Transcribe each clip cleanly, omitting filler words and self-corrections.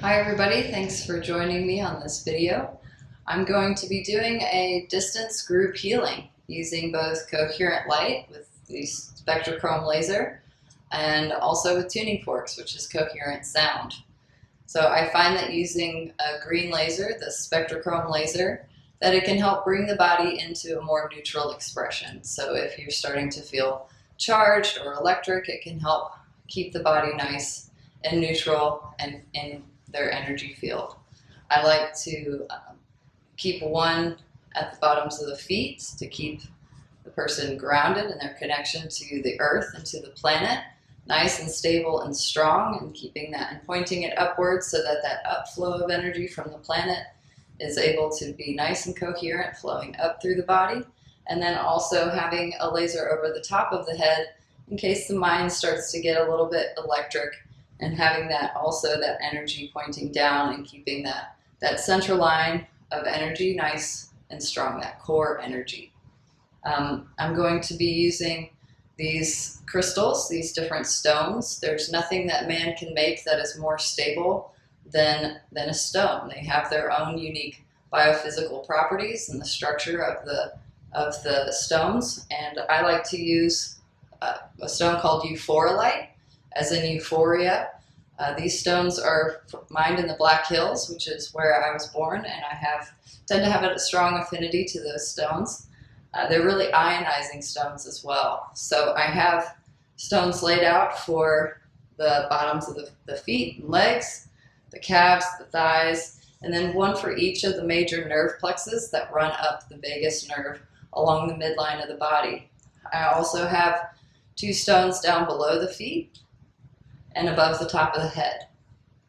Hi everybody, thanks for joining me on this video. I'm going to be doing a distance group healing using both coherent light with the Spectrochrome laser and also with tuning forks, which is coherent sound. So I find that using a green laser, the Spectrochrome laser, that it can help bring the body into a more neutral expression. So if you're starting to feel charged or electric, it can help keep the body nice and neutral and in their energy field. I like to keep one at the bottoms of the feet to keep the person grounded in their connection to the earth and to the planet, nice and stable and strong, and keeping that and pointing it upwards so that that upflow of energy from the planet is able to be nice and coherent, flowing up through the body. And then also having a laser over the top of the head in case the mind starts to get a little bit electric, and having that also that energy pointing down and keeping that central line of energy nice and strong, that core energy. I'm going to be using these crystals, these different stones. There's nothing that man can make that is more stable than a stone. They have their own unique biophysical properties and the structure of the stones. And I like to use a stone called euphorolite, as in euphoria. These stones are mined in the Black Hills, which is where I was born, and I tend to have a strong affinity to those stones. They're really ionizing stones as well. So I have stones laid out for the bottoms of the feet and legs, the calves, the thighs, and then one for each of the major nerve plexus that run up the vagus nerve along the midline of the body. I also have 2 stones down below the feet and above the top of the head.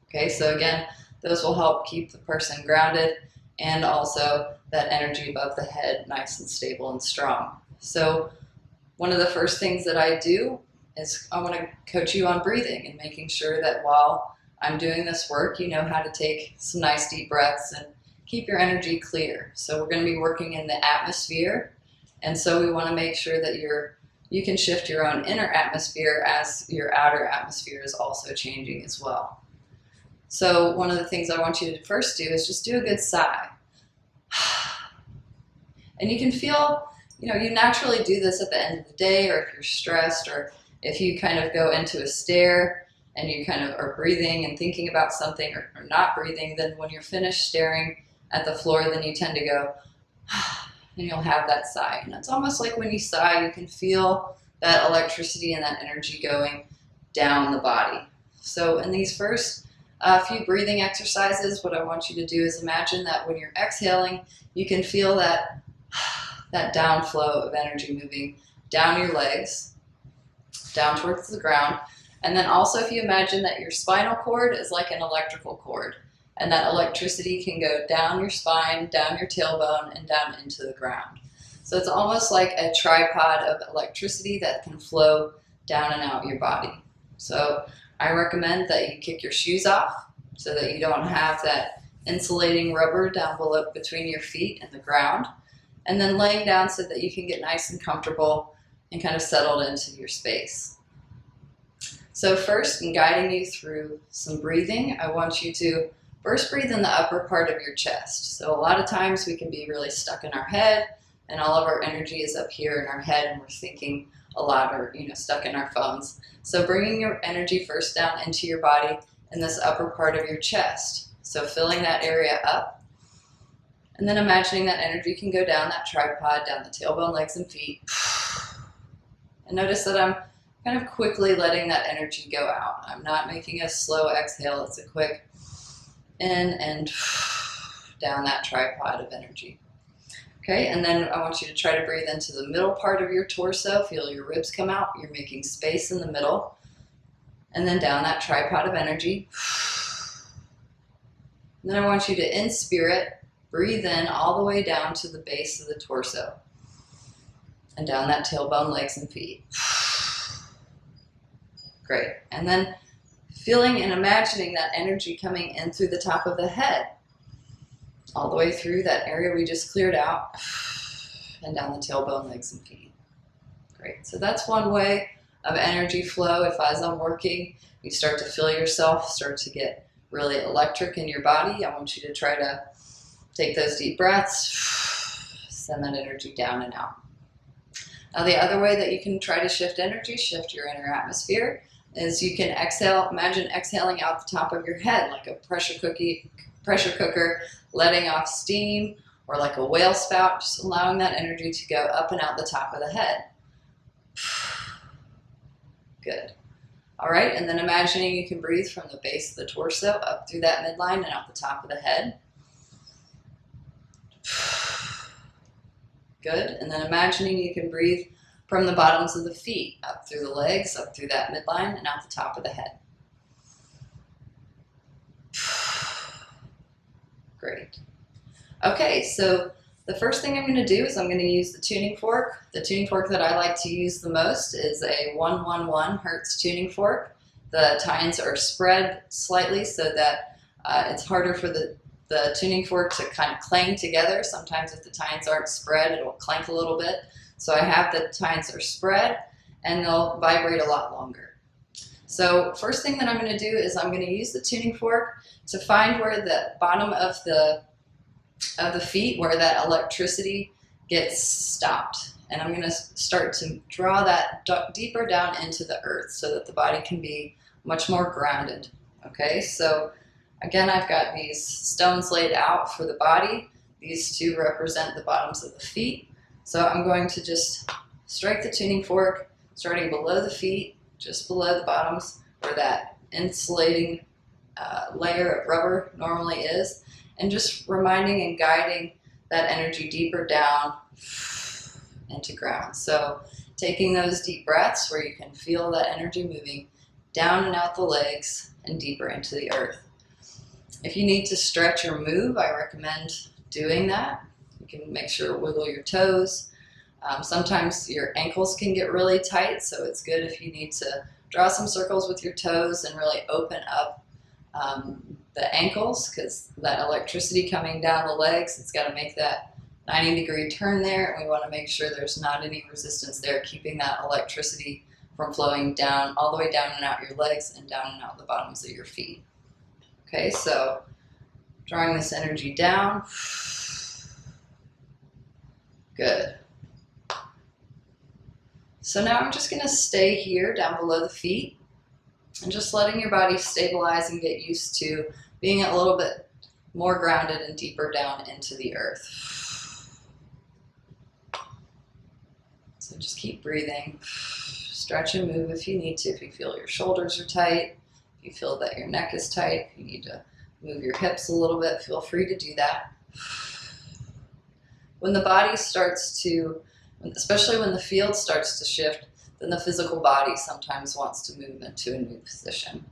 Okay, so again, those will help keep the person grounded and also that energy above the head nice and stable and strong. So one of the first things that I do is I want to coach you on breathing and making sure that while I'm doing this work, you know how to take some nice deep breaths and keep your energy clear. So we're going to be working in the atmosphere, and so we want to make sure that you can shift your own inner atmosphere as your outer atmosphere is also changing as well. So one of the things I want you to first do is just do a good sigh. And you can feel, you naturally do this at the end of the day, or if you're stressed, or if you kind of go into a stare and you kind of are breathing and thinking about something, or not breathing, then when you're finished staring at the floor, then you tend to go, and you'll have that sigh. And it's almost like when you sigh, you can feel that electricity and that energy going down the body. So in these first few breathing exercises, what I want you to do is imagine that when you're exhaling, you can feel that downflow of energy moving down your legs, down towards the ground. And then also if you imagine that your spinal cord is like an electrical cord, and that electricity can go down your spine, down your tailbone, and down into the ground. So it's almost like a tripod of electricity that can flow down and out your body. So I recommend that you kick your shoes off so that you don't have that insulating rubber down below between your feet and the ground, and then laying down so that you can get nice and comfortable and kind of settled into your space. So first, in guiding you through some breathing, I want you to first breathe in the upper part of your chest. So a lot of times we can be really stuck in our head, and all of our energy is up here in our head, and we're thinking a lot, or stuck in our phones. So bringing your energy first down into your body in this upper part of your chest. So filling that area up, and then imagining that energy can go down that tripod, down the tailbone, legs, and feet. And notice that I'm kind of quickly letting that energy go out. I'm not making a slow exhale. It's a quick in and down that tripod of energy. Okay, and then I want you to try to breathe into the middle part of your torso. Feel your ribs come out. You're making space in the middle. And then down that tripod of energy. And then I want you to, in spirit, breathe in all the way down to the base of the torso. And down that tailbone, legs, and feet. Great. And then feeling and imagining that energy coming in through the top of the head, all the way through that area we just cleared out, and down the tailbone, legs, and feet. Great. So that's one way of energy flow. If as I'm working, you start to feel yourself start to get really electric in your body, I want you to try to take those deep breaths, send that energy down and out. Now the other way that you can try to shift energy, shift your inner atmosphere, is you can exhale. Imagine exhaling out the top of your head like a pressure cooker, letting off steam, or like a whale spout, just allowing that energy to go up and out the top of the head. Good. All right, and then imagining you can breathe from the base of the torso up through that midline and out the top of the head. Good, and then imagining you can breathe from the bottoms of the feet up through the legs, up through that midline and out the top of the head. Great. Okay, so the first thing I'm going to do is I'm going to use the tuning fork. The tuning fork that I like to use the most is a 111 Hertz tuning fork. The tines are spread slightly so that it's harder for the tuning fork to kind of clang together. Sometimes if the tines aren't spread, it'll clank a little bit. So I have the tines are spread and they'll vibrate a lot longer. So first thing that I'm going to do is I'm going to use the tuning fork to find where the bottom of the feet, where that electricity gets stopped. And I'm going to start to draw that deeper down into the earth so that the body can be much more grounded. Okay, so again, I've got these stones laid out for the body. These two represent the bottoms of the feet. So I'm going to just strike the tuning fork, starting below the feet, just below the bottoms, where that insulating layer of rubber normally is, and just reminding and guiding that energy deeper down into ground. So taking those deep breaths where you can feel that energy moving down and out the legs and deeper into the earth. If you need to stretch or move, I recommend doing that. You can make sure to wiggle your toes. Sometimes your ankles can get really tight, so it's good if you need to draw some circles with your toes and really open up the ankles, because that electricity coming down the legs, it's got to make that 90-degree turn there, and we want to make sure there's not any resistance there, keeping that electricity from flowing down, all the way down and out your legs and down and out the bottoms of your feet. Okay, so drawing this energy down. Good. So now I'm just going to stay here down below the feet and just letting your body stabilize and get used to being a little bit more grounded and deeper down into the earth. So just keep breathing. Stretch and move if you need to. If you feel your shoulders are tight, if you feel that your neck is tight, if you need to move your hips a little bit, feel free to do that. When the body starts to, especially when the field starts to shift, then the physical body sometimes wants to move into a new position.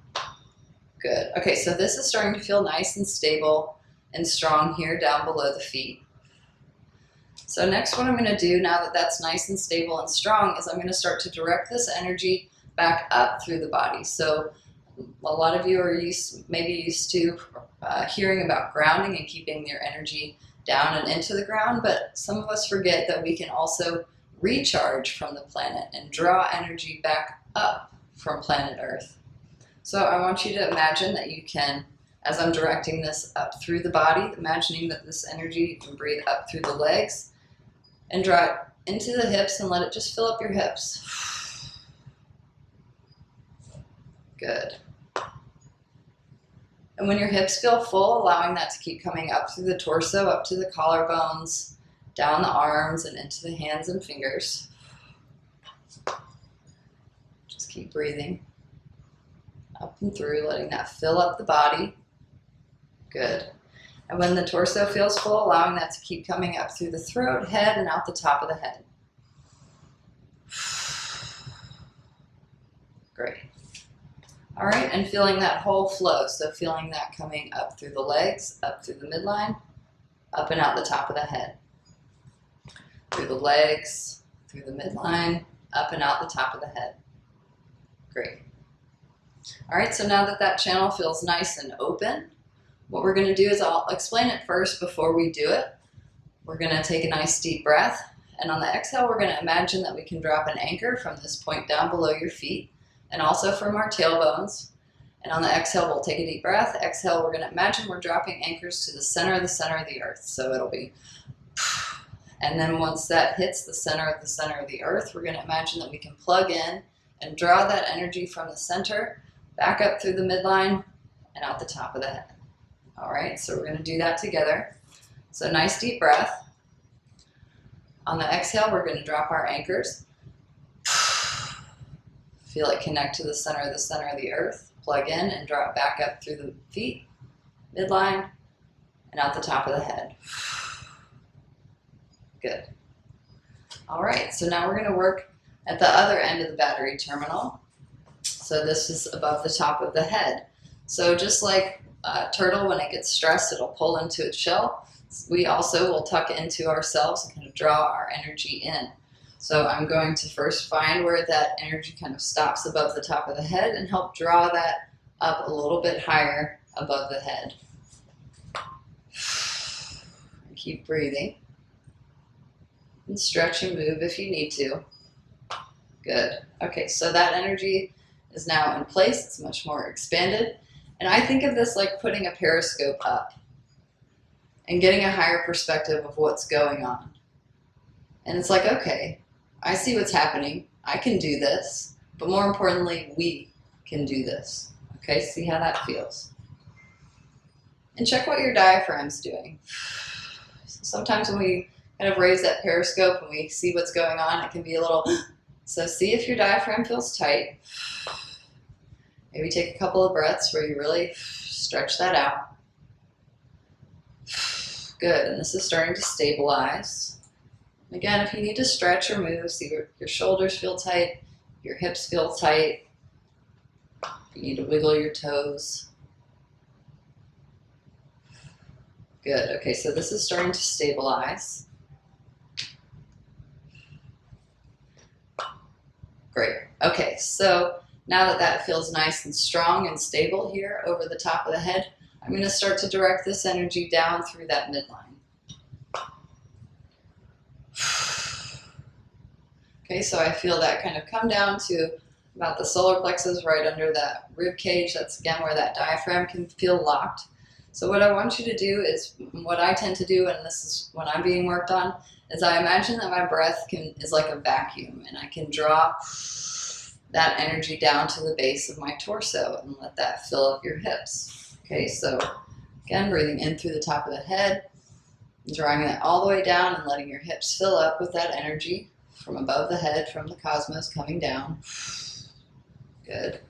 Good. Okay, so this is starting to feel nice and stable and strong here down below the feet. So next what I'm going to do, now that that's nice and stable and strong, is I'm going to start to direct this energy back up through the body. So a lot of you are maybe used to hearing about grounding and keeping your energy down and into the ground, but some of us forget that we can also recharge from the planet and draw energy back up from planet Earth. So I want you to imagine that you can, as I'm directing this up through the body, imagining that this energy, you can breathe up through the legs and draw it into the hips and let it just fill up your hips. Good. And when your hips feel full, allowing that to keep coming up through the torso, up to the collarbones, down the arms and into the hands and fingers. Just keep breathing up and through, letting that fill up the body. Good. And when the torso feels full, allowing that to keep coming up through the throat, head, and out the top of the head. Great. All right, and feeling that whole flow. So feeling that coming up through the legs, up through the midline, up and out the top of the head. Through the legs, through the midline, up and out the top of the head. Great. All right, so now that that channel feels nice and open, what we're going to do is I'll explain it first before we do it. We're going to take a nice deep breath, and on the exhale, we're going to imagine that we can drop an anchor from this point down below your feet, and also from our tailbones. And on the exhale, we'll take a deep breath. Exhale, we're going to imagine we're dropping anchors to the center of the earth. So it'll be, and then once that hits the center of the earth, we're going to imagine that we can plug in and draw that energy from the center back up through the midline and out the top of the head. All right, so we're going to do that together. So nice deep breath. On the exhale, we're going to drop our anchors. Feel it connect to the center of the earth. Plug in and drop back up through the feet, midline, and out the top of the head. Good. All right, so now we're going to work at the other end of the battery terminal. So this is above the top of the head. So just like a turtle, when it gets stressed, it'll pull into its shell. We also will tuck into ourselves and kind of draw our energy in. So I'm going to first find where that energy kind of stops above the top of the head and help draw that up a little bit higher above the head. Keep breathing. And stretch and move if you need to. Good. Okay, so that energy is now in place. It's much more expanded. And I think of this like putting a periscope up and getting a higher perspective of what's going on. And it's like, okay, I see what's happening. I can do this. But more importantly, we can do this. Okay, see how that feels. And check what your diaphragm's doing. Sometimes when we kind of raise that periscope and we see what's going on, it can be a little, so see if your diaphragm feels tight. Maybe take a couple of breaths where you really stretch that out. Good, and this is starting to stabilize. Again, if you need to stretch or move, see your shoulders feel tight, your hips feel tight. If you need to wiggle your toes. Good, okay, so this is starting to stabilize. Great, okay, so now that that feels nice and strong and stable here over the top of the head, I'm going to start to direct this energy down through that midline. Okay, so I feel that kind of come down to about the solar plexus right under that rib cage. That's again where that diaphragm can feel locked. So what I want you to do is, what I tend to do, and this is when I'm being worked on, is I imagine that my breath is like a vacuum, and I can draw that energy down to the base of my torso and let that fill up your hips. Okay, so again, breathing in through the top of the head, drawing that all the way down and letting your hips fill up with that energy from above the head, from the cosmos coming down. Good.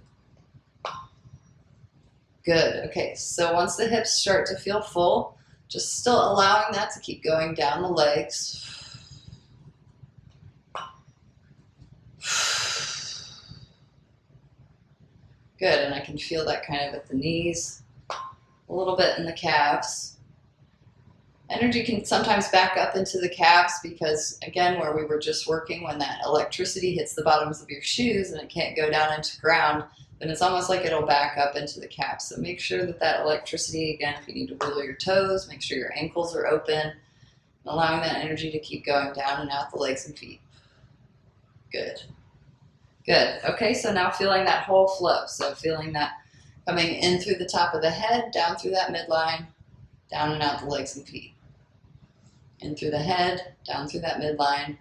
Good, okay, so once the hips start to feel full, just still allowing that to keep going down the legs. Good, and I can feel that kind of at the knees, a little bit in the calves. Energy can sometimes back up into the calves because, again, where we were just working, when that electricity hits the bottoms of your shoes and it can't go down into the ground, then it's almost like it'll back up into the calves. So make sure that that electricity, again, if you need to wiggle your toes, make sure your ankles are open, and allowing that energy to keep going down and out the legs and feet. Good. Good. Okay, so now feeling that whole flow. So feeling that coming in through the top of the head, down through that midline, down and out the legs and feet. In through the head, down through that midline,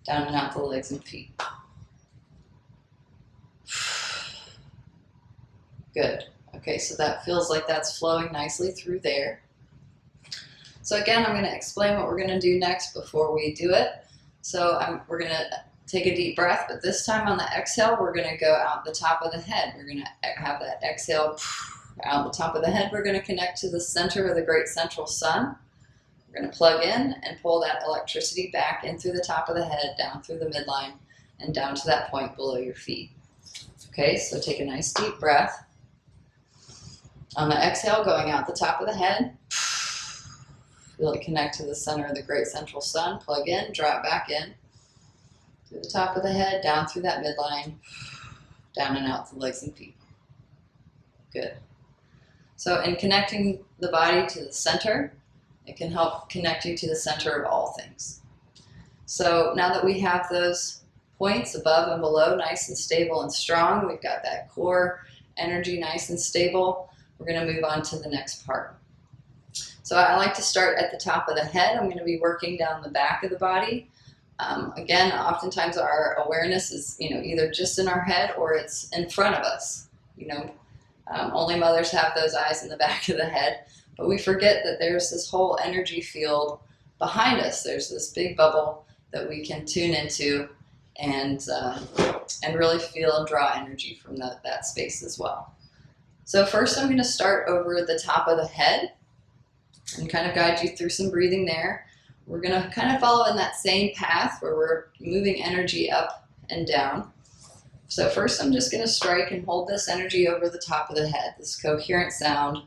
down and out the legs and feet. Good. Okay, so that feels like that's flowing nicely through there. So again, I'm going to explain what we're going to do next before we do it. So we're going to take a deep breath, but this time on the exhale, we're going to go out the top of the head. We're going to have that exhale out the top of the head. We're going to connect to the center of the great central sun. We're going to plug in and pull that electricity back in through the top of the head, down through the midline, and down to that point below your feet. Okay, so take a nice deep breath. On the exhale, going out the top of the head, feel it connect to the center of the great central sun. Plug in, drop back in, through the top of the head, down through that midline, down and out the legs and feet. Good. So in connecting the body to the center, it can help connect you to the center of all things. So now that we have those points above and below nice and stable and strong, we've got that core energy nice and stable, we're going to move on to the next part. So I like to start at the top of the head. I'm going to be working down the back of the body. Again, oftentimes our awareness is, either just in our head or it's in front of us. Only mothers have those eyes in the back of the head, but we forget that there's this whole energy field behind us. There's this big bubble that we can tune into and really feel and draw energy from that space as well. So first I'm going to start over the top of the head and kind of guide you through some breathing there. We're going to kind of follow in that same path where we're moving energy up and down. So first I'm just going to strike and hold this energy over the top of the head, this coherent sound.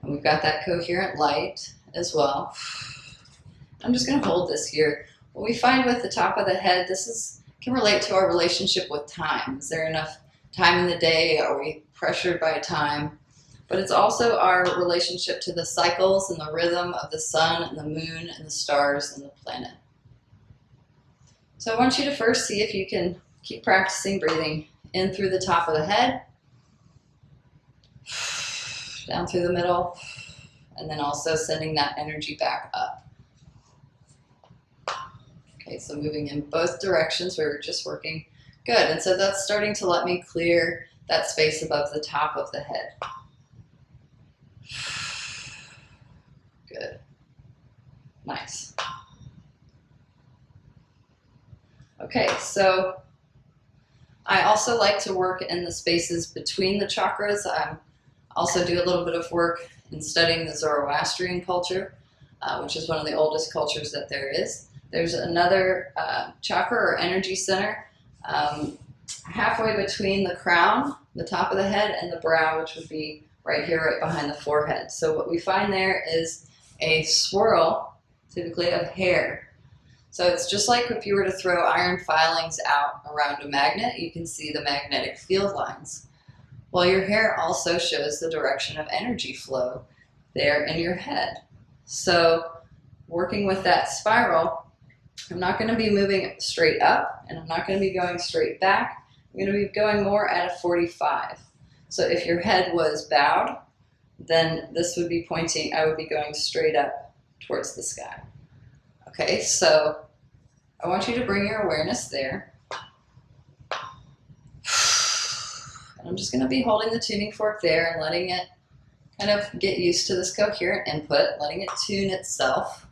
And we've got that coherent light as well. I'm just going to hold this here. What we find with the top of the head, can relate to our relationship with time. Is there enough time in the day? Are we pressured by time? But it's also our relationship to the cycles and the rhythm of the sun and the moon and the stars and the planet. So I want you to first see if you can keep practicing breathing in through the top of the head, down through the middle, and then also sending that energy back up. Okay, so moving in both directions, we were just working. Good, and so that's starting to let me clear that space above the top of the head. Good. Nice. Okay, so I also like to work in the spaces between the chakras. I also do a little bit of work in studying the Zoroastrian culture, which is one of the oldest cultures that there is. There's another chakra or energy center halfway between the crown, the top of the head, and the brow, which would be right here, right behind the forehead. So what we find there is a swirl, typically of hair. So it's just like if you were to throw iron filings out around a magnet, you can see the magnetic field lines. Well, your hair also shows the direction of energy flow there in your head. So working with that spiral, I'm not going to be moving straight up, and I'm not going to be going straight back. I'm going to be going more at a 45. So if your head was bowed, then this would be pointing, I would be going straight up towards the sky. Okay, so I want you to bring your awareness there. And I'm just going to be holding the tuning fork there and letting it kind of get used to this coherent input, letting it tune itself.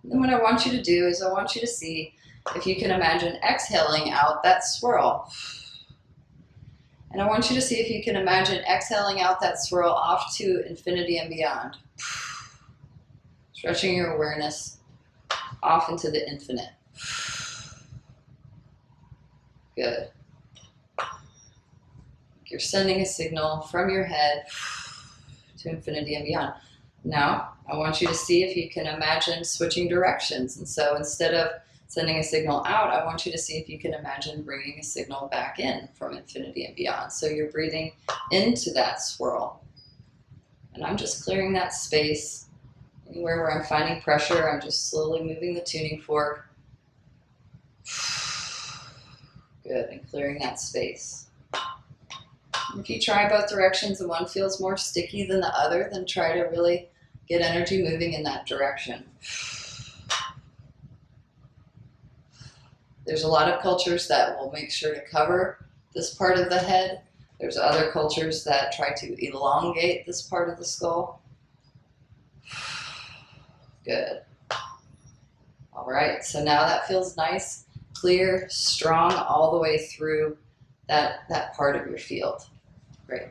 And then what I want you to do is I want you to see if you can imagine exhaling out that swirl. And I want you to see if you can imagine exhaling out that swirl off to infinity and beyond. Stretching your awareness off into the infinite. Good. You're sending a signal from your head to infinity and beyond. Now, I want you to see if you can imagine switching directions. And so instead of sending a signal out, I want you to see if you can imagine bringing a signal back in from infinity and beyond. So you're breathing into that swirl. And I'm just clearing that space. Anywhere where I'm finding pressure, I'm just slowly moving the tuning fork. Good, and clearing that space. If you try both directions and one feels more sticky than the other, then try to really get energy moving in that direction. There's a lot of cultures that will make sure to cover this part of the head. There's other cultures that try to elongate this part of the skull. Good. All right, so now that feels nice, clear, strong all the way through that part of your field. Great.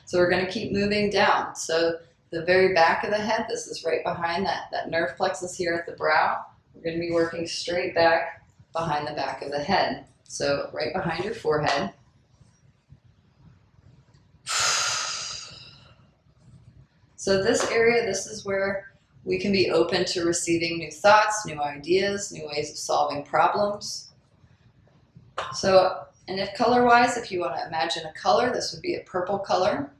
So we're going to keep moving down. So the very back of the head, this is right behind that nerve plexus here at the brow. We're going to be working straight back behind the back of the head. So right behind your forehead. So this area, this is where we can be open to receiving new thoughts, new ideas, new ways of solving problems. So, and if color-wise, if you want to imagine a color, this would be a purple color.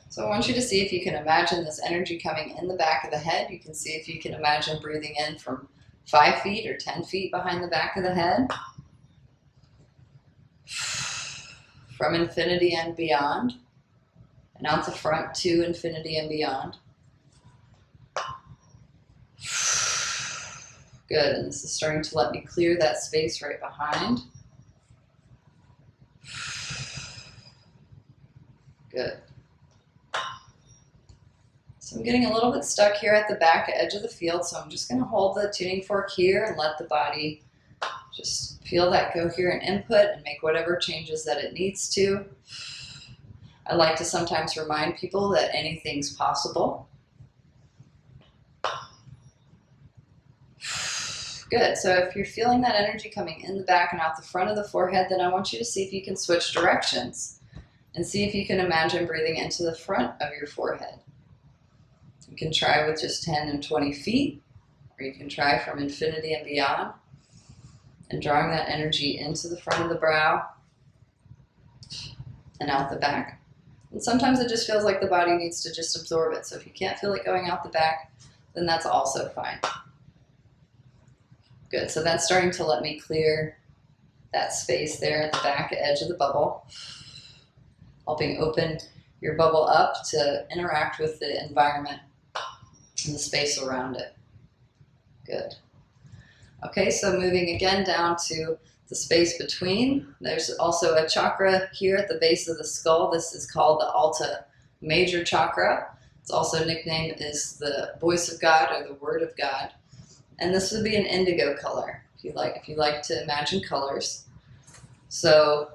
So I want you to see if you can imagine this energy coming in the back of the head. You can see if you can imagine breathing in from 5 feet or 10 feet behind the back of the head. From infinity and beyond, and out the front to infinity and beyond. Good, and this is starting to let me clear that space right behind. Good. So I'm getting a little bit stuck here at the back edge of the field, so I'm just going to hold the tuning fork here and let the body just feel that coherent input and make whatever changes that it needs to. I like to sometimes remind people that anything's possible. Good, so if you're feeling that energy coming in the back and out the front of the forehead, then I want you to see if you can switch directions and see if you can imagine breathing into the front of your forehead. You can try with just 10 and 20 feet, or you can try from infinity and beyond, and drawing that energy into the front of the brow and out the back. And sometimes it just feels like the body needs to just absorb it. So if you can't feel it going out the back, then that's also fine. Good, so that's starting to let me clear that space there at the back edge of the bubble, helping open your bubble up to interact with the environment and the space around it. Good. Okay, so moving again down to the space between. There's also a chakra here at the base of the skull. This is called the Alta Major Chakra. It's also nicknamed as the voice of God or the word of God. And this would be an indigo color, if you like to imagine colors. So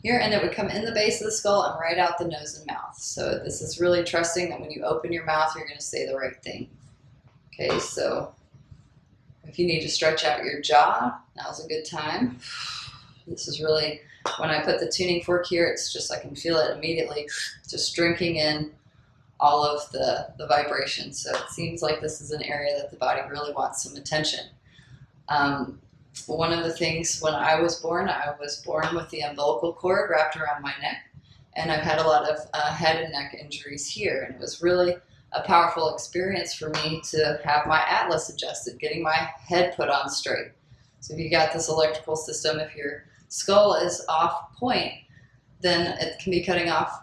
here, and it would come in the base of the skull and right out the nose and mouth. So this is really trusting that when you open your mouth, you're going to say the right thing. Okay, so if you need to stretch out your jaw, now's a good time. This is really, when I put the tuning fork here, it's just I can feel it immediately, just drinking in all of the vibration. So it seems like this is an area that the body really wants some attention. One of the things when I was born with the umbilical cord wrapped around my neck, and I've had a lot of head and neck injuries here, and it was really a powerful experience for me to have my atlas adjusted, getting my head put on straight. So if you got this electrical system, if your skull is off point, then it can be cutting off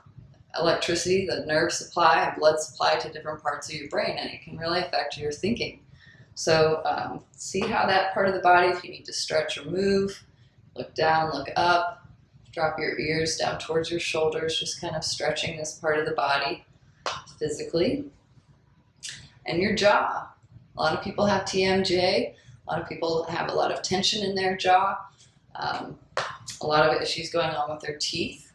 electricity, the nerve supply and blood supply to different parts of your brain, and it can really affect your thinking. So see how that part of the body, if you need to stretch or move, look down, look up, drop your ears down towards your shoulders, just kind of stretching this part of the body physically. And your jaw. A lot of people have TMJ. A lot of people have a lot of tension in their jaw. A lot of issues going on with their teeth.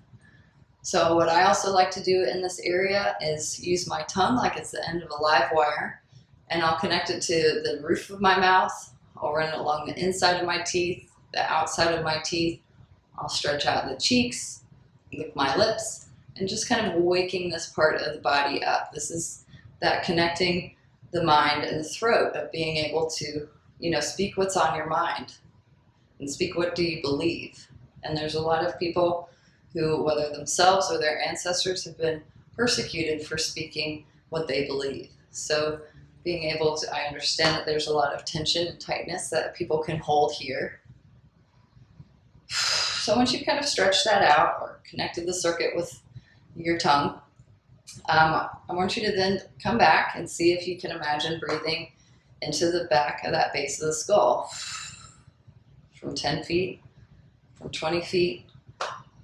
So what I also like to do in this area is use my tongue like it's the end of a live wire, and I'll connect it to the roof of my mouth. I'll run it along the inside of my teeth, the outside of my teeth. I'll stretch out the cheeks, lick my lips, and just kind of waking this part of the body up. This is that connecting the mind and the throat of being able to, speak what's on your mind and speak what do you believe. And there's a lot of people who, whether themselves or their ancestors, have been persecuted for speaking what they believe. So being able to, I understand that there's a lot of tension and tightness that people can hold here. So once you've kind of stretched that out or connected the circuit with your tongue, I want you to then come back and see if you can imagine breathing into the back of that base of the skull from 10 feet, from 20 feet,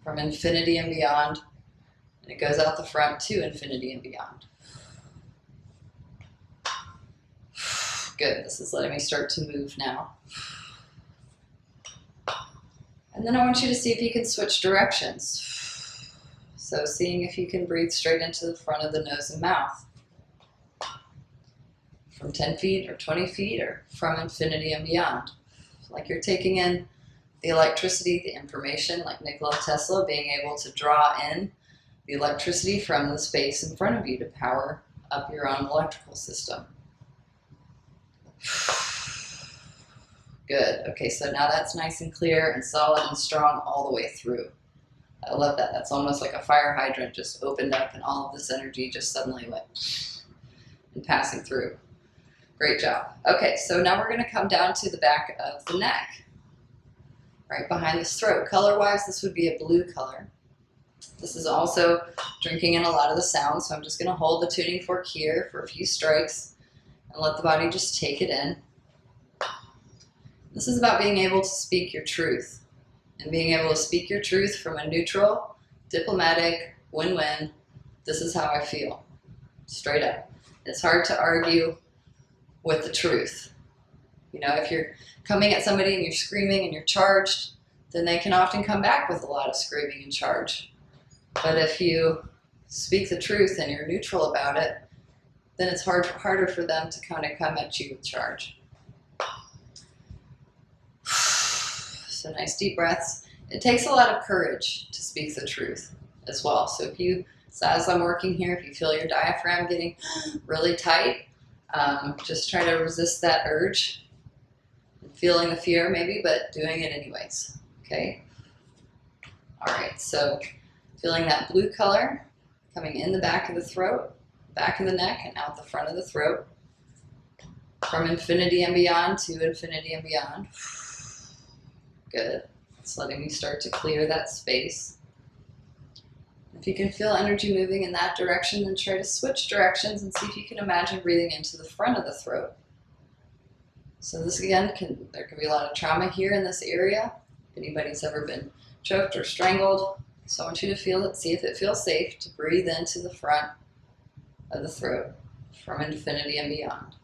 from infinity and beyond, and it goes out the front to infinity and beyond. Good, this is letting me start to move now. And then I want you to see if you can switch directions. So seeing if you can breathe straight into the front of the nose and mouth. From 10 feet or 20 feet or from infinity and beyond. Like you're taking in the electricity, the information, like Nikola Tesla, being able to draw in the electricity from the space in front of you to power up your own electrical system. Good. Okay, so now that's nice and clear and solid and strong all the way through. I love that. That's almost like a fire hydrant just opened up and all of this energy just suddenly went and passing through. Great job. Okay, so now we're going to come down to the back of the neck. right behind this throat. Color-wise, this would be a blue color. This is also drinking in a lot of the sound, so I'm just going to hold the tuning fork here for a few strikes and let the body just take it in. This is about being able to speak your truth, and being able to speak your truth from a neutral, diplomatic, win-win, this is how I feel, straight up. It's hard to argue with the truth. You know, if you're coming at somebody and you're screaming and you're charged, then they can often come back with a lot of screaming and charge. But if you speak the truth and you're neutral about it, then it's harder for them to kind of come at you with charge. So nice deep breaths. It takes a lot of courage to speak the truth as well. So as I'm working here, if you feel your diaphragm getting really tight, just try to resist that urge, feeling the fear maybe, but doing it anyways, okay? All right, so feeling that blue color coming in the back of the throat, back of the neck, and out the front of the throat. From infinity and beyond to infinity and beyond. Good. It's letting me start to clear that space. If you can feel energy moving in that direction, then try to switch directions and see if you can imagine breathing into the front of the throat. So this again, there can be a lot of trauma here in this area. If anybody's ever been choked or strangled, so I want you to feel it, see if it feels safe to breathe into the front of the throat from infinity and beyond.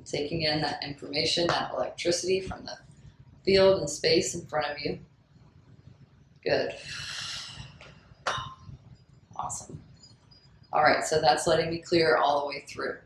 Taking in that information, that electricity from the field and space in front of you. Good. Awesome. All right, so that's letting me clear all the way through.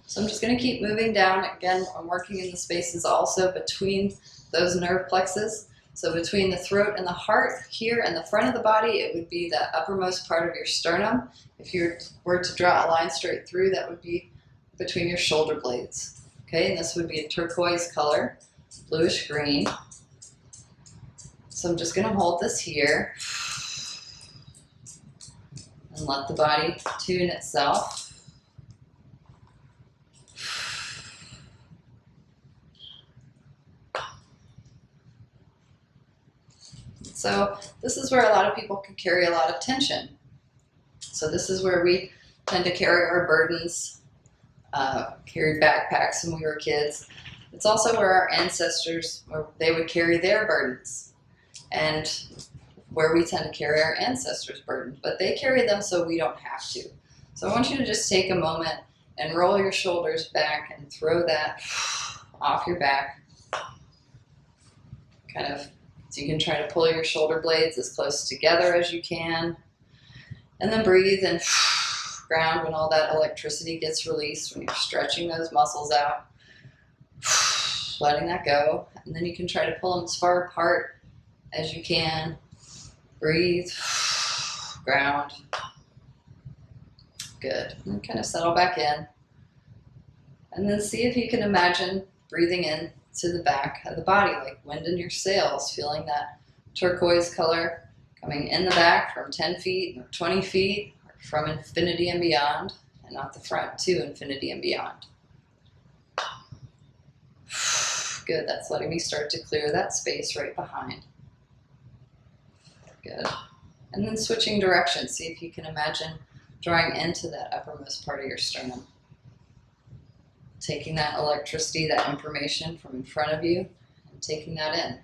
So I'm just going to keep moving down. Again, I'm working in the spaces also between those nerve plexus. So between the throat and the heart here and the front of the body, it would be the uppermost part of your sternum. If you were to draw a line straight through, that would be between your shoulder blades. Okay, and this would be a turquoise color, bluish green. So I'm just going to hold this here and let the body tune itself. So this is where a lot of people can carry a lot of tension. So this is where we tend to carry our burdens, carried backpacks when we were kids. It's also where our ancestors, where they would carry their burdens, and where we tend to carry our ancestors' burdens, but they carry them so we don't have to. So I want you to just take a moment and roll your shoulders back and throw that off your back. Kind of, so you can try to pull your shoulder blades as close together as you can. And then breathe and ground when all that electricity gets released, when you're stretching those muscles out. Letting that go. And then you can try to pull them as far apart as you can. Breathe, ground. Good. And then kind of settle back in. And then see if you can imagine breathing in to the back of the body, like wind in your sails, feeling that turquoise color coming in the back from 10 feet or 20 feet, or from infinity and beyond, and out the front to infinity and beyond. Good. That's letting me start to clear that space right behind. Good. And then switching directions. See if you can imagine drawing into that uppermost part of your sternum. Taking that electricity, that information from in front of you, and taking that in.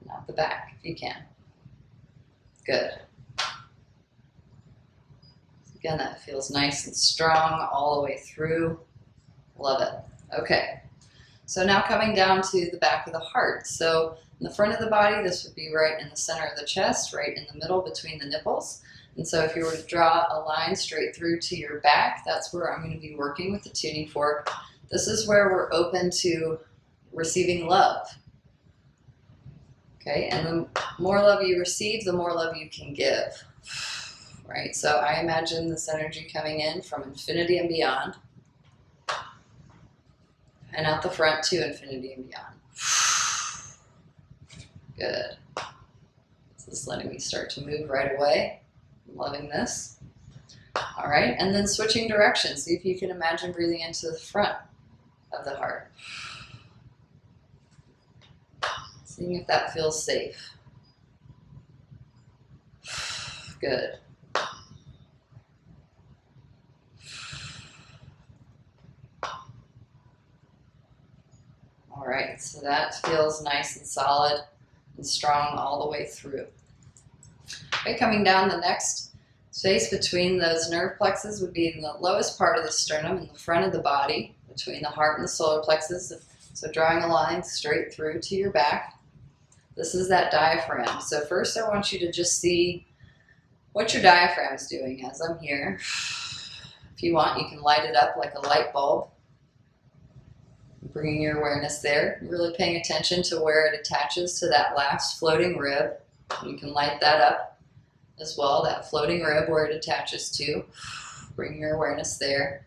And out the back, if you can. Good. Again, that feels nice and strong all the way through. Love it. Okay. So now coming down to the back of the heart. So in the front of the body, this would be right in the center of the chest, right in the middle between the nipples. And so if you were to draw a line straight through to your back, that's where I'm going to be working with the tuning fork. This is where we're open to receiving love. Okay, and the more love you receive, the more love you can give. Right, so I imagine this energy coming in from infinity and beyond, and out the front to infinity and beyond. Good. This is letting me start to move right away. I'm loving this. All right, and then switching directions. See if you can imagine breathing into the front of the heart. This Seeing if that feels safe. Good. All right, so that feels nice and solid and strong all the way through. Okay, coming down, the next space between those nerve plexus would be in the lowest part of the sternum, in the front of the body, between the heart and the solar plexus. So drawing a line straight through to your back. This is that diaphragm. So first I want you to just see what your diaphragm is doing as I'm here. If you want, you can light it up like a light bulb. Bringing your awareness there, really paying attention to where it attaches to that last floating rib. You can light that up as well, that floating rib where it attaches to. Bring your awareness there.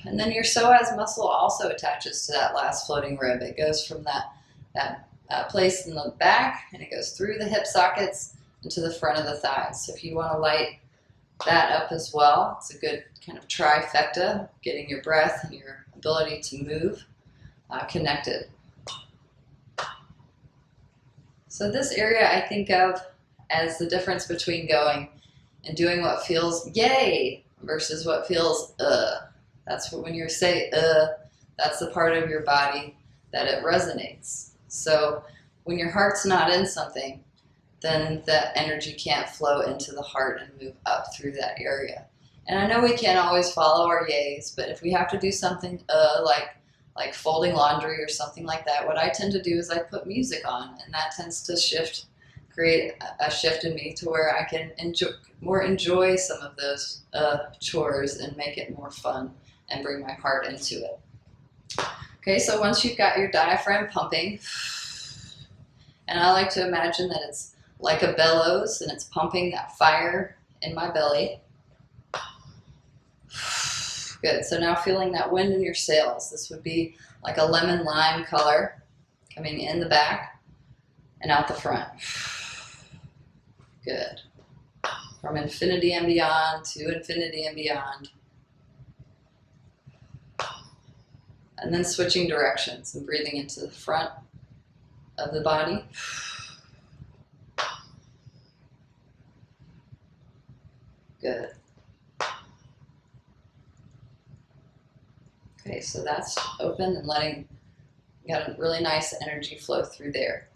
And then your psoas muscle also attaches to that last floating rib. It goes from that place in the back, and it goes through the hip sockets into the front of the thighs. So if you want to light that up as well, it's a good kind of trifecta, getting your breath and your ability to move connected. So this area I think of as the difference between going and doing what feels yay versus what feels That's what, when you say that's the part of your body that it resonates. So when your heart's not in something, then that energy can't flow into the heart and move up through that area. And I know we can't always follow our yays, but if we have to do something like folding laundry or something like that, what I tend to do is I put music on, and that tends to create a shift in me to where I can enjoy some of those chores and make it more fun and bring my heart into it. Okay, so once you've got your diaphragm pumping, and I like to imagine that it's like a bellows and it's pumping that fire in my belly. Good, so now feeling that wind in your sails. This would be like a lemon lime color coming in the back and out the front. Good. From infinity and beyond to infinity and beyond. And then switching directions and breathing into the front of the body. Good. Okay, so that's open and letting, got a really nice energy flow through there.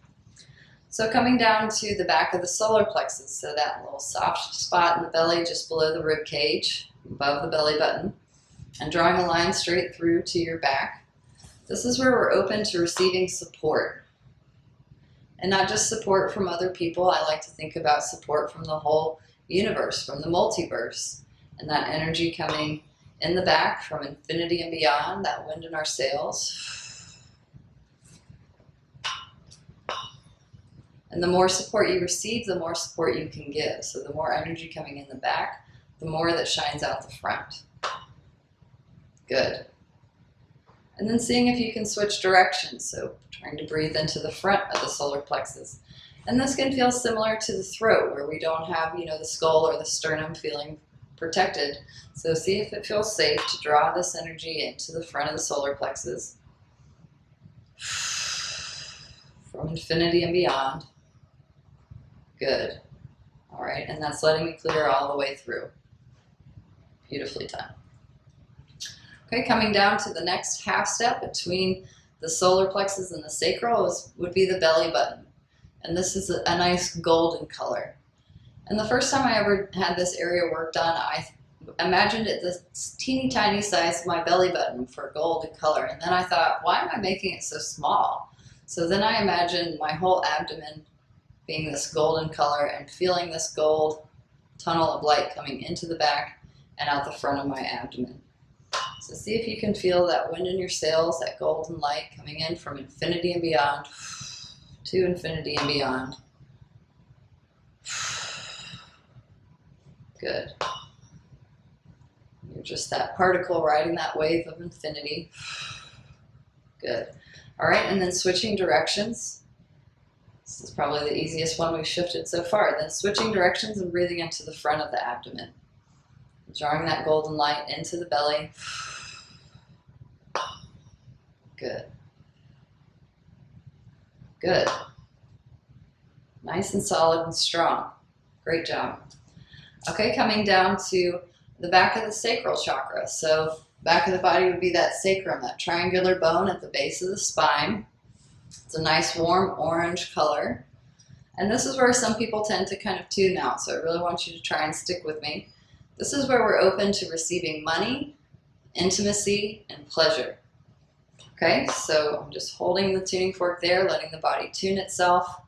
So coming down to the back of the solar plexus, so that little soft spot in the belly just below the rib cage, above the belly button, and drawing a line straight through to your back. This is where we're open to receiving support. And not just support from other people. I like to think about support from the whole universe, from the multiverse, and that energy coming in the back from infinity and beyond, that wind in our sails. And the more support you receive, the more support you can give. So the more energy coming in the back, the more that shines out the front. Good. And then seeing if you can switch directions. So trying to breathe into the front of the solar plexus. And this can feel similar to the throat, where we don't have, the skull or the sternum feeling protected. So see if it feels safe to draw this energy into the front of the solar plexus. From infinity and beyond. Good. All right, and that's letting me clear all the way through. Beautifully done. Okay, coming down to the next half step between the solar plexus and the sacral would be the belly button. And this is a nice golden color. And the first time I ever had this area worked on, I imagined it this teeny tiny size of my belly button for golden color. And then I thought, why am I making it so small? So then I imagined my whole abdomen being this golden color and feeling this gold tunnel of light coming into the back and out the front of my abdomen. So see if you can feel that wind in your sails, that golden light coming in from infinity and beyond to infinity and beyond. Good. You're just that particle riding that wave of infinity. Good. All right, and then switching directions. This is probably the easiest one we've shifted so far. Then switching directions and breathing into the front of the abdomen. Drawing that golden light into the belly. Good. Good. Nice and solid and strong. Great job. Okay, coming down to the back of the sacral chakra. So back of the body would be that sacrum, that triangular bone at the base of the spine. It's a nice warm orange color. And this is where some people tend to kind of tune out, so I really want you to try and stick with me. This is where we're open to receiving money, intimacy, and pleasure. Okay, so I'm just holding the tuning fork there, letting the body tune itself.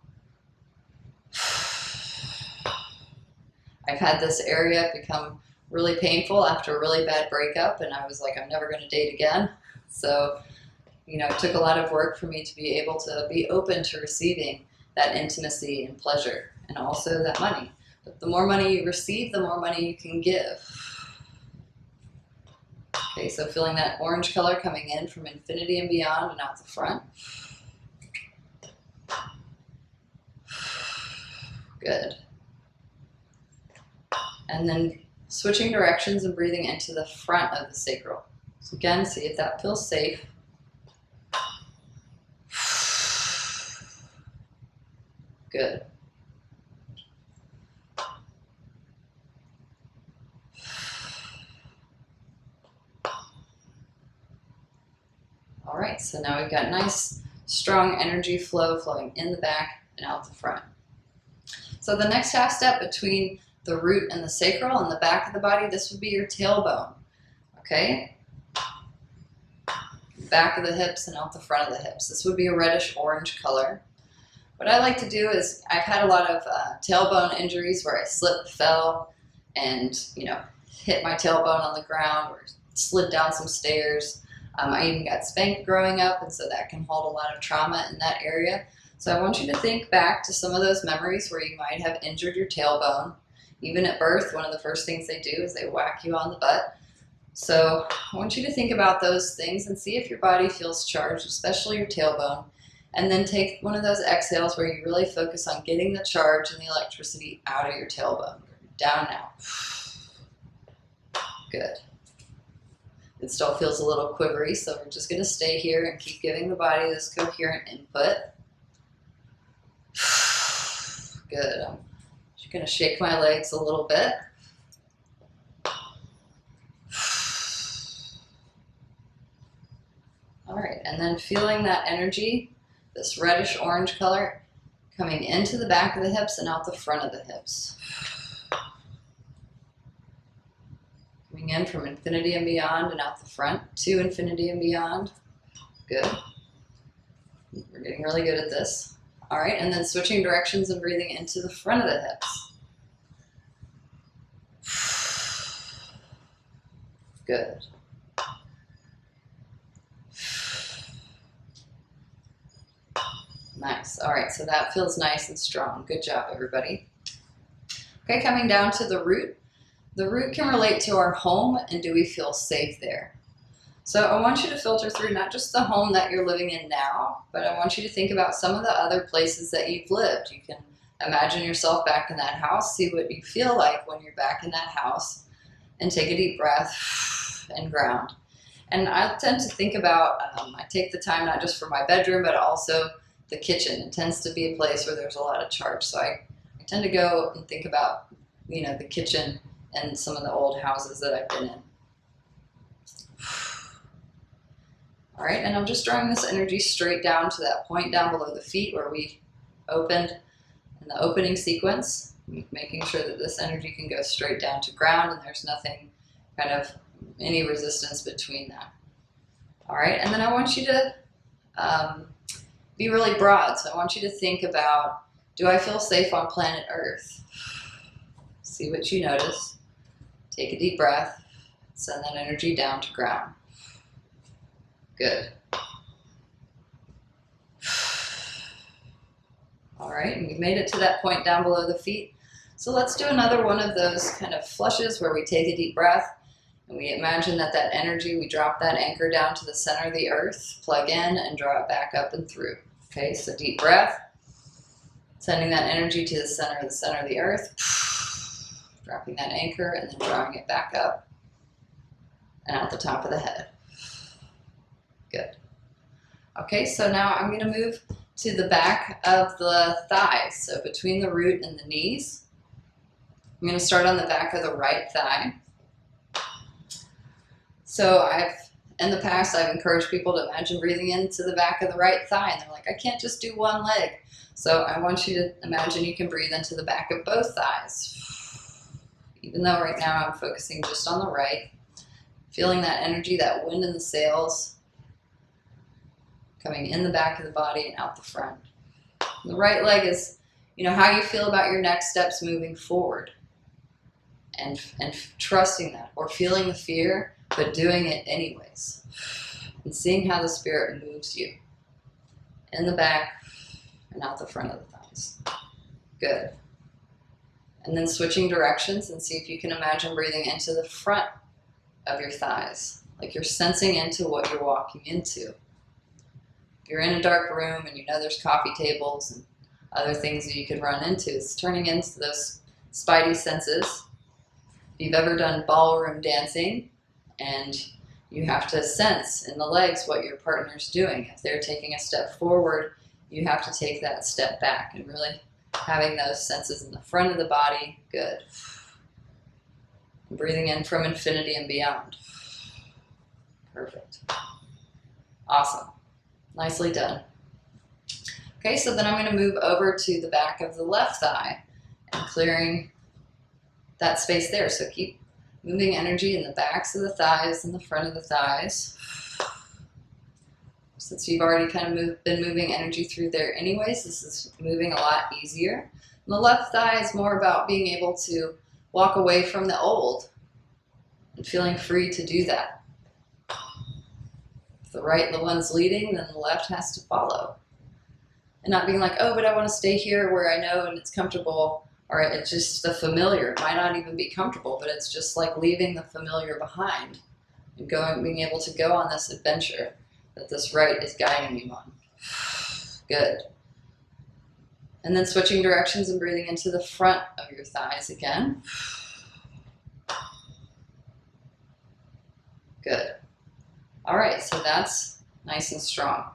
I've had this area become really painful after a really bad breakup, and I was like, I'm never going to date again. So, it took a lot of work for me to be able to be open to receiving that intimacy and pleasure, and also that money. But the more money you receive, the more money you can give. Okay, so feeling that orange color coming in from infinity and beyond and out the front. Good. And then switching directions and breathing into the front of the sacral. So again, see if that feels safe. Good. All right, so now we've got nice, strong energy flow flowing in the back and out the front. So the next half step between the root and the sacral and the back of the body, this would be your tailbone, okay? Back of the hips and out the front of the hips. This would be a reddish orange color. What I like to do is, I've had a lot of tailbone injuries where I slipped, fell, and hit my tailbone on the ground or slid down some stairs. I even got spanked growing up, and so that can hold a lot of trauma in that area. So I want you to think back to some of those memories where you might have injured your tailbone. Even at birth, one of the first things they do is they whack you on the butt. So I want you to think about those things and see if your body feels charged, especially your tailbone. And then take one of those exhales where you really focus on getting the charge and the electricity out of your tailbone. Down now. Good. It still feels a little quivery, so we're just going to stay here and keep giving the body this coherent input. Good. I'm just going to shake my legs a little bit. All right, and then feeling that energy, this reddish orange color, coming into the back of the hips and out the front of the hips. Coming in from infinity and beyond and out the front to infinity and beyond. Good. We're getting really good at this. All right, and then switching directions and breathing into the front of the hips. Good. Nice. All right, so that feels nice and strong. Good job, everybody. Okay, coming down to the root. The root can relate to our home, and do we feel safe there? So I want you to filter through not just the home that you're living in now, but I want you to think about some of the other places that you've lived. You can imagine yourself back in that house, see what you feel like when you're back in that house, and take a deep breath and ground. And I tend to think about, I take the time not just for my bedroom, but also the kitchen. It tends to be a place where there's a lot of charge. So I tend to go and think about, the kitchen and some of the old houses that I've been in. All right, and I'm just drawing this energy straight down to that point down below the feet where we opened in the opening sequence, making sure that this energy can go straight down to ground and there's nothing kind of any resistance between that. All right, and then I want you to be really broad. So I want you to think about, do I feel safe on planet Earth? See what you notice. Take a deep breath. Send that energy down to ground. Good. All right, and we've made it to that point down below the feet. So let's do another one of those kind of flushes where we take a deep breath and we imagine that energy, we drop that anchor down to the center of the earth, plug in and draw it back up and through. Okay, so deep breath, sending that energy to the center of the earth, dropping that anchor and then drawing it back up and out the top of the head. Good. Okay, so now I'm going to move to the back of the thighs, so between the root and the knees. I'm going to start on the back of the right thigh. So in the past, I've encouraged people to imagine breathing into the back of the right thigh, and they're like, I can't just do one leg. So I want you to imagine you can breathe into the back of both thighs. Even though right now I'm focusing just on the right, feeling that energy, that wind in the sails, coming in the back of the body and out the front. The right leg is, how you feel about your next steps moving forward. And trusting that, or feeling the fear, but doing it anyways. And seeing how the spirit moves you. In the back and out the front of the thighs. Good. And then switching directions and see if you can imagine breathing into the front of your thighs. Like you're sensing into what you're walking into. If you're in a dark room and there's coffee tables and other things that you could run into, it's turning into those spidey senses. If you've ever done ballroom dancing and you have to sense in the legs what your partner's doing. If they're taking a step forward, you have to take that step back, and really having those senses in the front of the body. Good. And breathing in from infinity and beyond. Perfect. Awesome. Nicely done. Okay, so then I'm going to move over to the back of the left thigh and clearing that space there. So keep moving energy in the backs of the thighs and the front of the thighs. Since you've already kind of been moving energy through there anyways, this is moving a lot easier. And the left thigh is more about being able to walk away from the old and feeling free to do that. If the right, the one's leading, then the left has to follow. And not being like, oh, but I want to stay here where I know and it's comfortable. Or it's just the familiar. It might not even be comfortable, but it's just like leaving the familiar behind and being able to go on this adventure that this right is guiding you on. Good. And then switching directions and breathing into the front of your thighs again. Good. All right, so that's nice and strong.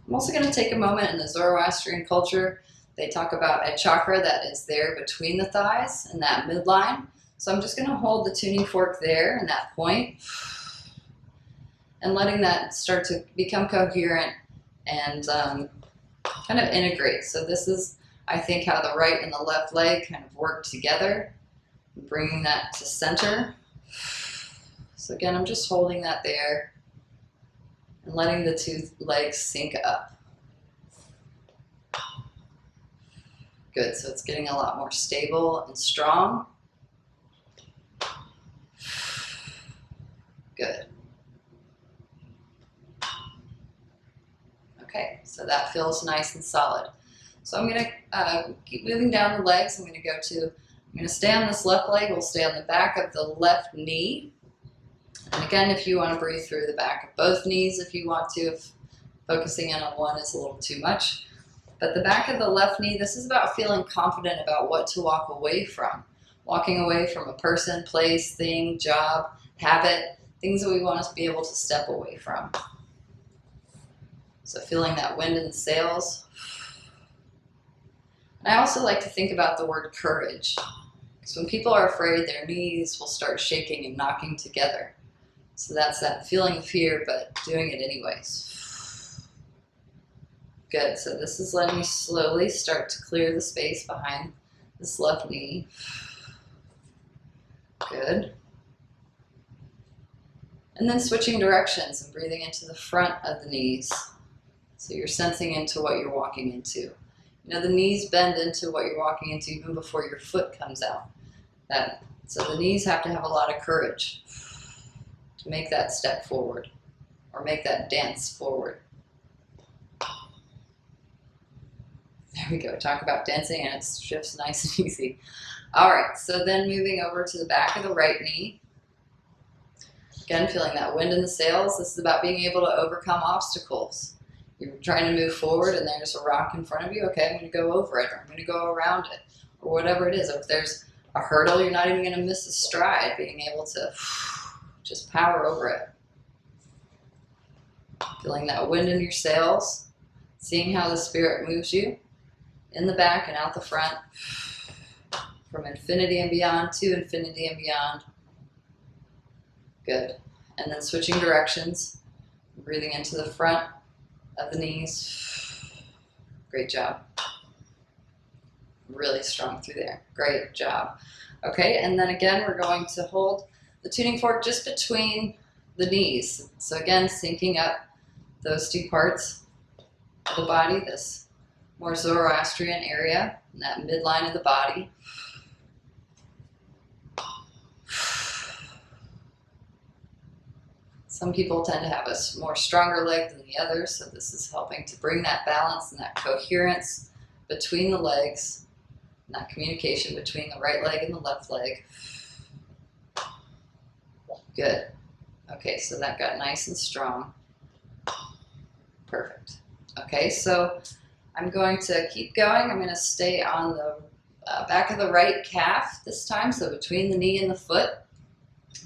I'm also going to take a moment. In the Zoroastrian culture, they talk about a chakra that is there between the thighs and that midline. So I'm just going to hold the tuning fork there in that point and letting that start to become coherent and kind of integrate. So this is, I think, how the right and the left leg kind of work together, bringing that to center. So again, I'm just holding that there and letting the two legs sync up. Good, so it's getting a lot more stable and strong. Good. Okay, so that feels nice and solid. So I'm going to keep moving down the legs. I'm going to stay on this left leg. We'll stay on the back of the left knee. And again, if you want to breathe through the back of both knees, if you want to, if focusing in on one is a little too much. But the back of the left knee, this is about feeling confident about what to walk away from. Walking away from a person, place, thing, job, habit, things that we want to be able to step away from. So feeling that wind in the sails. And I also like to think about the word courage. Because when people are afraid, their knees will start shaking and knocking together. So that's that feeling of fear, but doing it anyways. Good, so this is letting me slowly start to clear the space behind this left knee. Good. And then switching directions and breathing into the front of the knees. So you're sensing into what you're walking into. The knees bend into what you're walking into even before your foot comes out. So the knees have to have a lot of courage to make that step forward or make that dance forward. There we go. Talk about dancing and it shifts nice and easy. All right, so then moving over to the back of the right knee. Again, feeling that wind in the sails. This is about being able to overcome obstacles. You're trying to move forward and there's a rock in front of you. Okay, I'm going to go over it, or I'm going to go around it, or whatever it is. Or if there's a hurdle, you're not even going to miss a stride, being able to just power over it. Feeling that wind in your sails. Seeing how the spirit moves you in the back and out the front, from infinity and beyond to infinity and beyond. Good. And then switching directions, breathing into the front of the knees. Great job. Really strong through there. Great job. Okay, and then again, we're going to hold the tuning fork just between the knees. So again, syncing up those two parts of the body, this more Zoroastrian area, in that midline of the body. Some people tend to have a more stronger leg than the others, so this is helping to bring that balance and that coherence between the legs, and that communication between the right leg and the left leg. Good. Okay, so that got nice and strong. Perfect. Okay, so I'm going to keep going. I'm going to stay on the back of the right calf this time, so between the knee and the foot.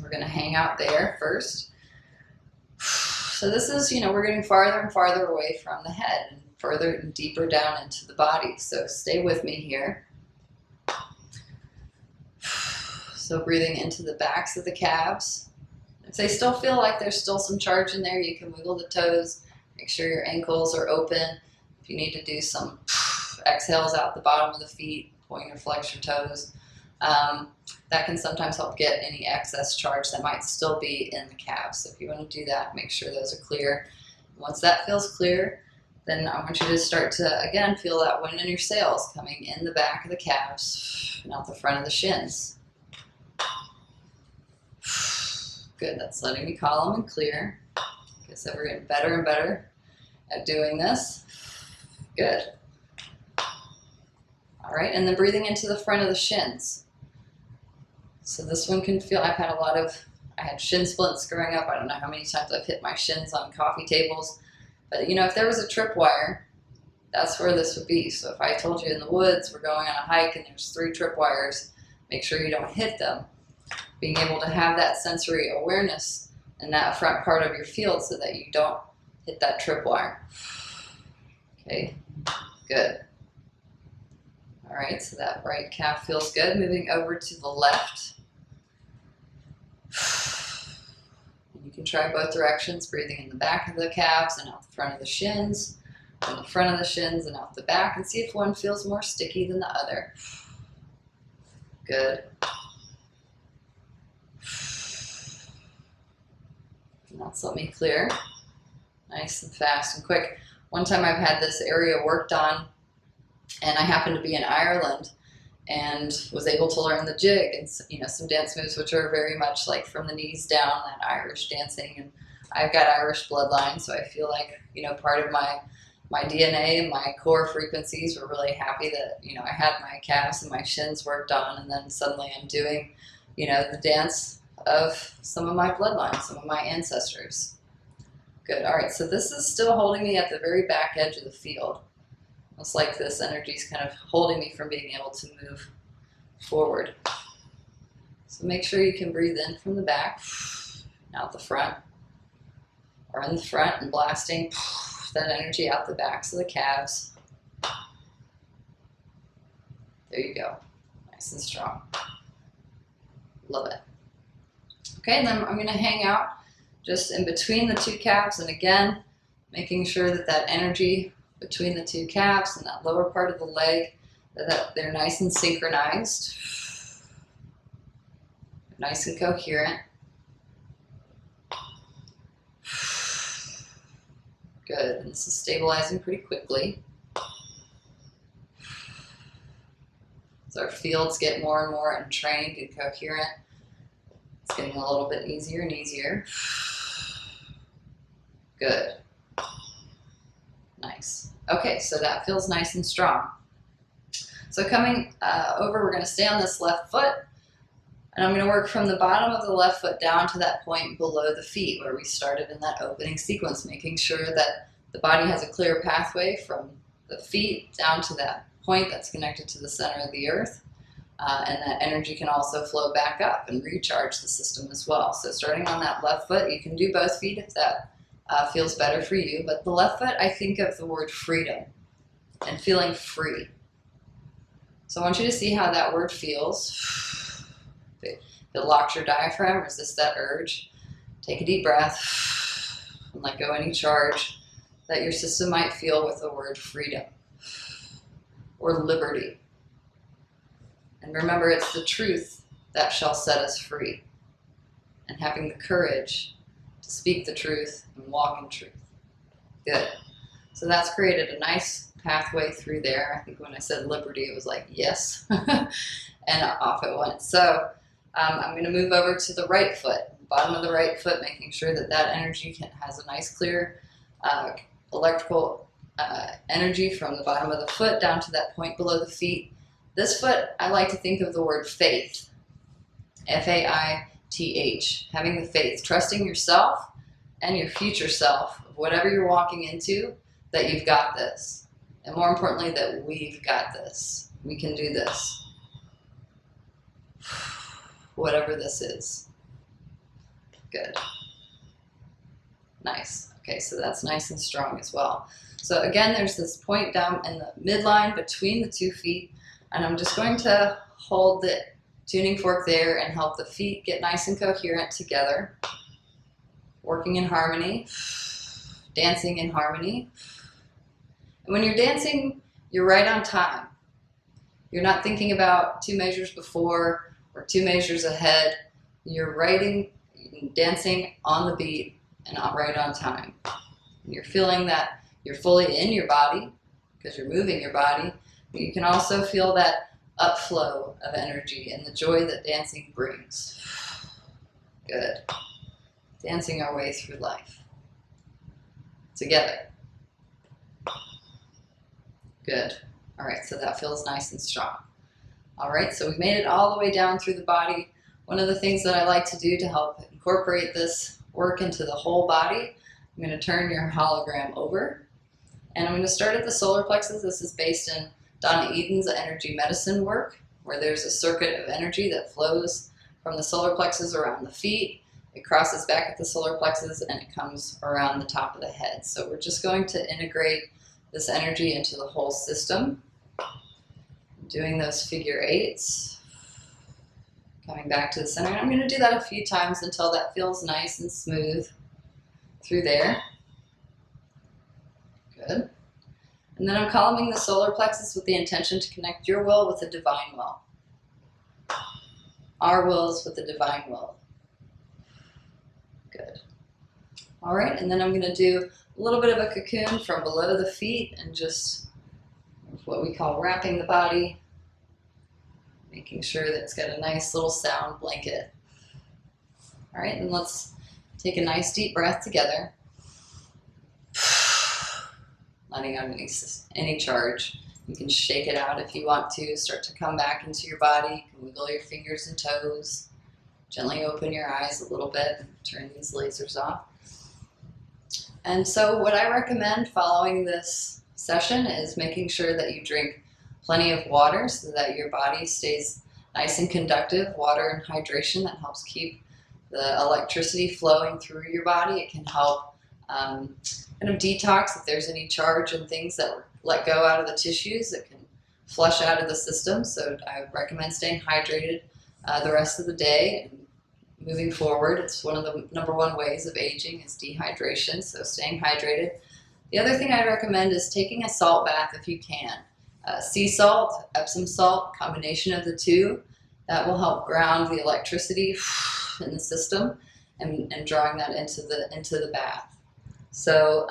We're going to hang out there first. So this is, we're getting farther and farther away from the head and further and deeper down into the body. So stay with me here. So breathing into the backs of the calves. If they still feel like there's still some charge in there, you can wiggle the toes. Make sure your ankles are open. If you need to do some exhales out the bottom of the feet, point or flex your toes. That can sometimes help get any excess charge that might still be in the calves. So if you want to do that, make sure those are clear. Once that feels clear, then I want you to start to, again, feel that wind in your sails coming in the back of the calves and out the front of the shins. Good, that's letting me calm and clear. Like I said, we're getting better and better at doing this. Good. All right, and then breathing into the front of the shins. So this one can feel, I had shin splints growing up. I don't know how many times I've hit my shins on coffee tables. But if there was a tripwire, that's where this would be. So if I told you in the woods, we're going on a hike and there's 3 tripwires, make sure you don't hit them. Being able to have that sensory awareness in that front part of your field so that you don't hit that tripwire. Okay, good. All right, so that right calf feels good. Moving over to the left. You can try both directions, breathing in the back of the calves and out the front of the shins, from the front of the shins and out the back, and see if one feels more sticky than the other. Good. And that's let me clear. Nice and fast and quick. One time I've had this area worked on, and I happened to be in Ireland and was able to learn the jig and some dance moves which are very much like from the knees down, that Irish dancing. And I've got Irish bloodline, so I feel like part of my DNA and my core frequencies were really happy that I had my calves and my shins worked on, and then suddenly I'm doing the dance of some of my bloodline, some of my ancestors. Good. All right, so this is still holding me at the very back edge of the field. It's like this energy is kind of holding me from being able to move forward. So make sure you can breathe in from the back, out the front, or in the front and blasting that energy out the backs of the calves. There you go. Nice and strong. Love it. Okay, and then I'm going to hang out just in between the 2 calves, and again, making sure that energy between the 2 calves and that lower part of the leg, that they're nice and synchronized, nice and coherent. Good, and this is stabilizing pretty quickly. As our fields get more and more entrained and coherent, it's getting a little bit easier and easier. Good. Nice. Okay, so that feels nice and strong. So coming over, we're going to stay on this left foot, and I'm going to work from the bottom of the left foot down to that point below the feet where we started in that opening sequence, making sure that the body has a clear pathway from the feet down to that point that's connected to the center of the earth, and that energy can also flow back up and recharge the system as well. So starting on that left foot, you can do both feet if that feels better for you. But the left foot, I think of the word freedom and feeling free. So I want you to see how that word feels. If it locks your diaphragm, resist that urge. Take a deep breath and let go any charge that your system might feel with the word freedom or liberty. And remember, it's the truth that shall set us free. And having the courage to speak the truth and walk in truth. Good. So that's created a nice pathway through there. I think when I said liberty, it was like, yes. And off it went. So I'm going to move over to the right foot, bottom of the right foot, making sure that that energy has a nice clear electrical energy from the bottom of the foot down to that point below the feet. This foot, I like to think of the word faith. F-A-I-T-H. Having the faith, trusting yourself and your future self, whatever you're walking into, that you've got this. And more importantly, that we've got this. We can do this. Whatever this is. Good. Nice. Okay, so that's nice and strong as well. So again, there's this point down in the midline between the 2 feet, and I'm just going to hold the tuning fork there and help the feet get nice and coherent together. Working in harmony, dancing in harmony. And when you're dancing, you're right on time. You're not thinking about 2 measures before or 2 measures ahead. You're dancing on the beat and right on time. And you're feeling that you're fully in your body because you're moving your body, but you can also feel that upflow of energy and the joy that dancing brings. Good. Dancing our way through life. Together. Good. All right, so that feels nice and strong. All right, so we made it all the way down through the body. One of the things that I like to do to help incorporate this work into the whole body, I'm going to turn your hologram over. And I'm going to start at the solar plexus. This is based in Donna Eden's energy medicine work, where there's a circuit of energy that flows from the solar plexus around the feet. It crosses back at the solar plexus and it comes around the top of the head. So we're just going to integrate this energy into the whole system. Doing those figure 8s. Coming back to the center. And I'm going to do that a few times until that feels nice and smooth through there. Good. And then I'm calming the solar plexus with the intention to connect your will with the divine will. Our wills with the divine will. Good. All right, and then I'm going to do a little bit of a cocoon from below the feet and just what we call wrapping the body, making sure that it's got a nice little sound blanket. All right, and let's take a nice deep breath together. Letting out any charge. You can shake it out if you want to. Start to come back into your body. You can wiggle your fingers and toes. Gently open your eyes a little bit and turn these lasers off. And so what I recommend following this session is making sure that you drink plenty of water so that your body stays nice and conductive. Water and hydration, that helps keep the electricity flowing through your body. It can help kind of detox if there's any charge and things that let go out of the tissues. It can flush out of the system. So I recommend staying hydrated the rest of the day and moving forward. It's one of the #1 ways of aging is dehydration, so staying hydrated. The other thing I recommend is taking a salt bath if you can. Sea salt, Epsom salt, combination of the two, that will help ground the electricity in the system and drawing that into the bath. So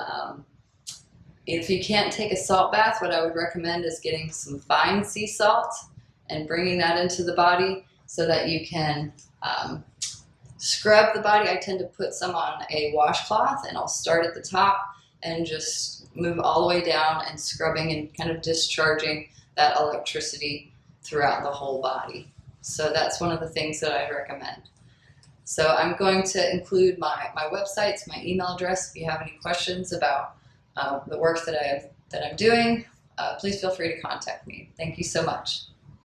if you can't take a salt bath, what I would recommend is getting some fine sea salt and bringing that into the body so that you can scrub the body. I tend to put some on a washcloth and I'll start at the top and just move all the way down and scrubbing and kind of discharging that electricity throughout the whole body. So that's one of the things that I recommend. So I'm going to include my websites, my email address. If you have any questions about the work that I'm doing, please feel free to contact me. Thank you so much.